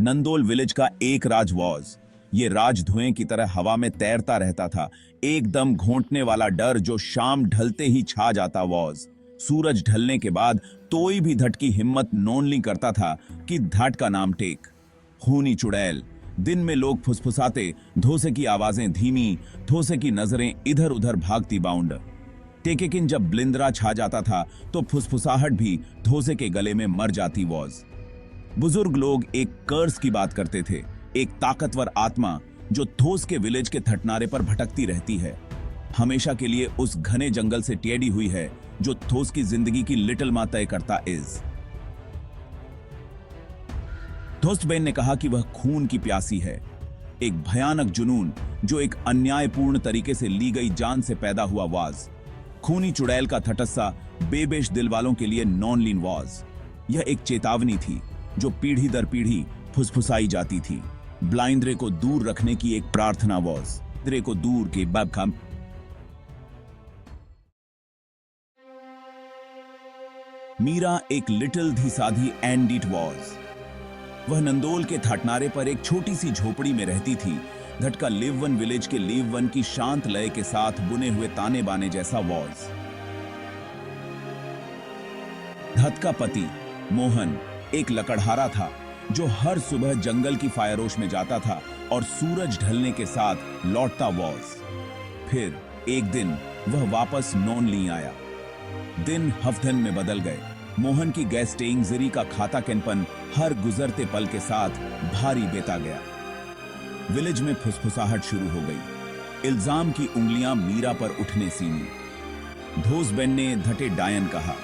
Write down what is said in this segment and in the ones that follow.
नंदोल village का एक राज was. ये राज धुएं की तरह हवा में तैरता रहता था, एकदम घोंटने वाला डर जो शाम ढलते ही छा जाता वॉज। सूरज ढलने के बाद कोई भी धट की हिम्मत नोनली करता था कि धट का नाम टेक। खूनी चुड़ैल। दिन में लोग फुसफुसाते, धोसे की आवाजें धीमी, धोसे की नजरें इधर उधर भागती बाउंड। टेकेकिन जब ब्लिंद्रा छा जाता था तो फुसफुसाहट भी धोसे के गले में मर जाती वॉज। बुजुर्ग लोग एक कर्स की बात करते थे, एक ताकतवर आत्मा जो थोस के विलेज के थटनारे पर भटकती रहती है, हमेशा के लिए उस घने जंगल से टेढ़ी हुई है जो थोस की जिंदगी की लिटिल मां तय करता इज। थोस्टबेन ने कहा कि वह खून की प्यासी है, एक भयानक जुनून जो एक अन्यायपूर्ण तरीके से ली गई जान से पैदा हुआ वाज। खूनी चुड़ैल का थटस्सा बेबेश दिल वालों के लिए नॉन लीन वाज। यह एक चेतावनी थी जो पीढ़ी दर पीढ़ी फुसफुसाई जाती थी। ब्लाइंद्रे को दूर रखने की एक प्रार्थना वॉज। द्रे को दूर के बबखम। मीरा एक लिटिल धी साधी एंडीट वॉज। वह नंदोल के थटनारे पर एक छोटी सी झोपड़ी में रहती थी। धटका लिव वन विलेज के लिव वन की शांत लय के साथ बुने हुए ताने बाने जैसा वॉज। धत का पति मोहन एक लकड़हारा था जो हर सुबह जंगल की फायरोश में जाता था और सूरज ढलने के साथ लौटता वॉज। फिर एक दिन वह वापस नॉन ली आया। दिन हफ्तन में बदल गए। मोहन की गैस स्टेइंग जिरी का खाता केनपन हर गुजरते पल के साथ भारी बेता गया। विलेज में फुसफुसाहट शुरू हो गई। इल्जाम की उंगलियां मीरा पर उठने सीनी। धोसबेन ने धटे डायन कहा,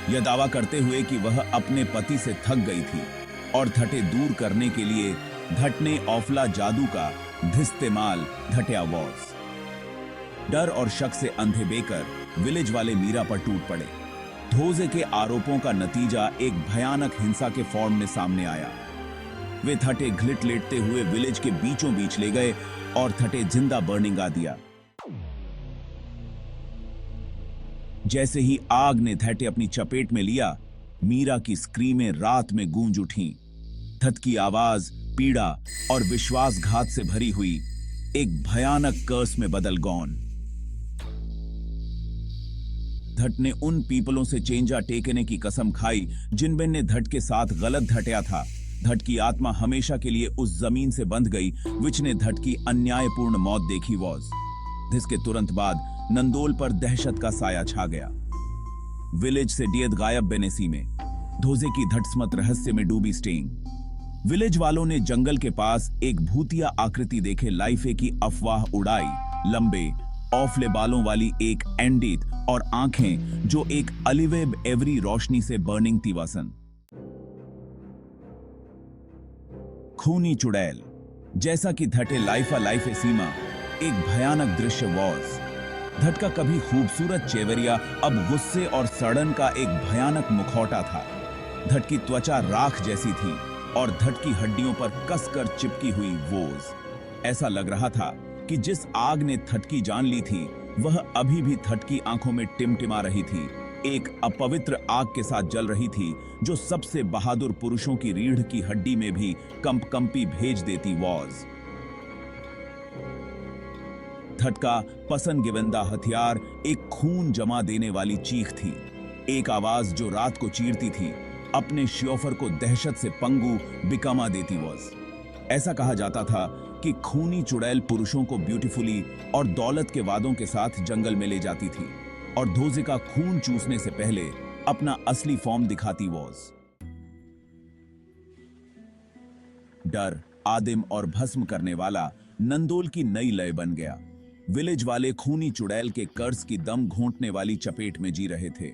यह दावा करते हुए कि वह अपने पति से थक गई थी और धटे दूर करने के लिए धट ने औफला जादू का धिस्तेमाल धटिया वॉज। डर और शक से अंधे बेकर विलेज वाले मीरा पर टूट पड़े। धोजे के आरोपों का नतीजा एक भयानक हिंसा के फॉर्म में सामने आया। वे थटे घिलट लेटते हुए विलेज के बीचों बीच ले गए और थटे जिंदा बर्निंग आ दिया। जैसे ही आग ने थटे अपनी चपेट में लिया, मीरा की स्क्रीमें रात में गूंज उठी। थत की आवाज पीड़ा और विश्वासघात से भरी हुई एक भयानक कर्स में बदल गौन। धट ने उन पीपलों से चेंजा टेकने की कसम खाई जिनमें ने धट के साथ गलत धटया था। धट की आत्मा हमेशा के लिए उस जमीन से बंध गई विच ने धट की अन्यायपूर्ण मौत देखी वॉज। जिसके तुरंत बाद नंदोल पर दहशत का साया छा गया। विलेज से डियत गायब बेनेसी में धोजे की धटस्मत रहस्य में डूबी स्टेइंग। विलेज वालों ने जंगल के पास एक भूतिया आकृति देखे लाइफे की अफवाह उड़ाई। लंबे औफले बालों वाली एक एंडित और आंखें जो एक अलिवेब एवरी रोशनी से बर्निंग थी वसन। खूनी चुड़ैल। जैसा कि धटे लाइफा लाइफे सीमा एक भयानक दृश्य वॉज। धट का कभी खूबसूरत चेवरिया अब गुस्से और सड़न का एक भयानक मुखौटा था। धट की त्वचा राख जैसी थी और धट की हड्डियों पर कसकर चिपकी हुई वोज। ऐसा लग रहा था कि जिस आग ने थट की जान ली थी वह अभी भी थट की आंखों में टिमटिमा रही थी, एक अपवित्र आग के साथ जल रही थी जो सबसे बहादुर पुरुषों की रीढ़ की हड्डी में भी कंपकंपी भेज देती वॉज। धट का पसंद गिवंदा हथियार एक खून जमा देने वाली चीख थी, एक आवाज जो रात को चीरती थी, अपने श्योफर को दहशत से पंगु बिकामा देती वॉज। ऐसा कहा जाता था कि खूनी चुड़ैल पुरुषों को ब्यूटीफुली और दौलत के वादों के साथ जंगल में ले जाती थी और धोजे का खून चूसने से पहले अपना असली फॉर्म दिखाती वॉज। डर आदिम और भस्म करने वाला नंदोल की नई लय बन गया। विलेज वाले खूनी चुड़ैल के कर्ज की दम घोंटने वाली चपेट में जी रहे थे।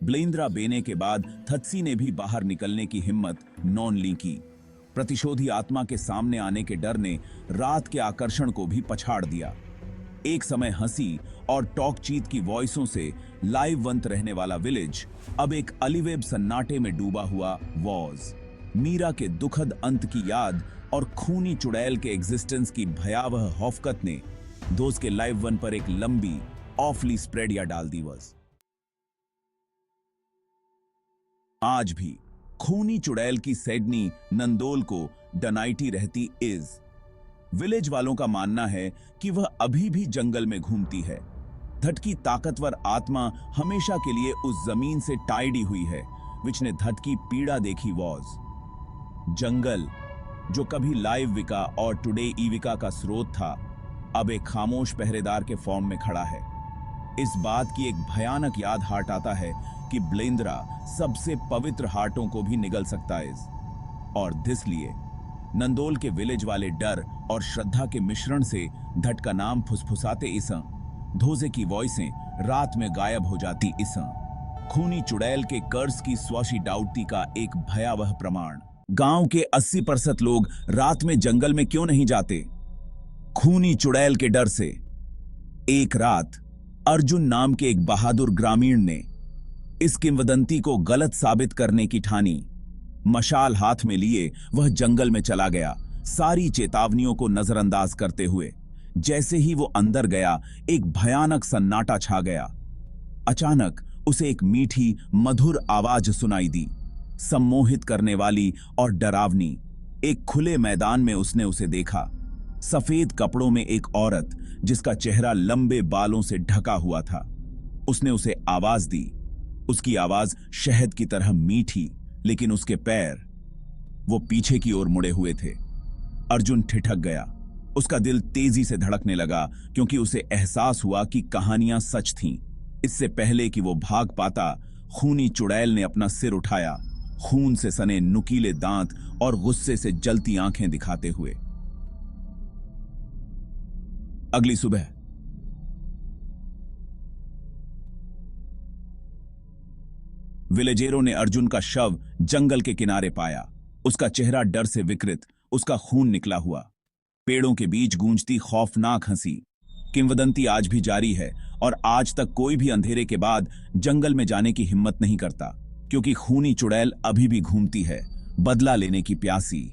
ब्लेंद्रा बेने के बाद थत्सी ने भी बाहर निकलने की हिम्मत नॉन ली की। प्रतिशोधी आत्मा के सामने आने के डर ने रात के आकर्षण को भी पछाड़ दिया। एक समय हंसी और टॉकचीत की वॉइसों से लाइववंत रहने वाला विलेज अब एक अलीवेब सन्नाटे में डूबा हुआ वॉज। मीरा के दुखद अंत की याद और खूनी चुड़ैल के एग्जिस्टेंस की भयावह हौफकत ने दोस्त के लाइव वन पर एक लंबी ऑफली स्प्रेड या डाल दी वॉज। आज भी खूनी चुड़ैल की सिडनी नंदोल को डनाइटी रहती इज। विलेज वालों का मानना है कि वह अभी भी जंगल में घूमती है। धट की ताकतवर आत्मा हमेशा के लिए उस जमीन से टाइडी हुई है विच ने धट की पीड़ा देखी वॉज। जंगल जो कभी लाइव विका और टुडे ईविका का स्रोत था, अब एक खामोश पहरेदार के फॉर्म में खड़ा है। इस बात की एक भयानक याद हार्ट आता है कि ब्लेंद्रा सबसे पवित्र हार्टों को भी निगल सकता है। और इसलिए नंदोल के विलेज वाले डर और श्रद्धा के मिश्रण से धट का नाम फुसफुसाते इसा, धोजे की वॉइसें रात में गायब हो जाती इसा। खूनी चुड़ैल के कर्ज की स्वाशी डाउटी का एक भयावह प्रमाण। गांव के 80% लोग रात में जंगल में क्यों नहीं जाते? खूनी चुड़ैल के डर से। एक रात अर्जुन नाम के एक बहादुर ग्रामीण ने इस किंवदंती को गलत साबित करने की ठानी। मशाल हाथ में लिए वह जंगल में चला गया, सारी चेतावनियों को नजरअंदाज करते हुए। जैसे ही वो अंदर गया, एक भयानक सन्नाटा छा गया। अचानक उसे एक मीठी मधुर आवाज सुनाई दी, सम्मोहित करने वाली और डरावनी। एक खुले मैदान में उसने उसे देखा, सफेद कपड़ों में एक औरत जिसका चेहरा लंबे बालों से ढका हुआ था। उसने उसे आवाज दी। उसकी आवाज शहद की तरह मीठी, लेकिन उसके पैर वो पीछे की ओर मुड़े हुए थे। अर्जुन ठिठक गया। उसका दिल तेजी से धड़कने लगा क्योंकि उसे एहसास हुआ कि कहानियां सच थीं। इससे पहले कि वो भाग पाता, खूनी चुड़ैल ने अपना सिर उठाया, खून से सने नुकीले दांत और गुस्से से जलती आंखें दिखाते हुए। अगली सुबह विलेजेरों ने अर्जुन का शव जंगल के किनारे पाया। उसका चेहरा डर से विकृत, उसका खून निकला हुआ। पेड़ों के बीच गूंजती खौफनाक हंसी। किंवदंती आज भी जारी है और आज तक कोई भी अंधेरे के बाद जंगल में जाने की हिम्मत नहीं करता, क्योंकि खूनी चुड़ैल अभी भी घूमती है, बदला लेने की प्यासी।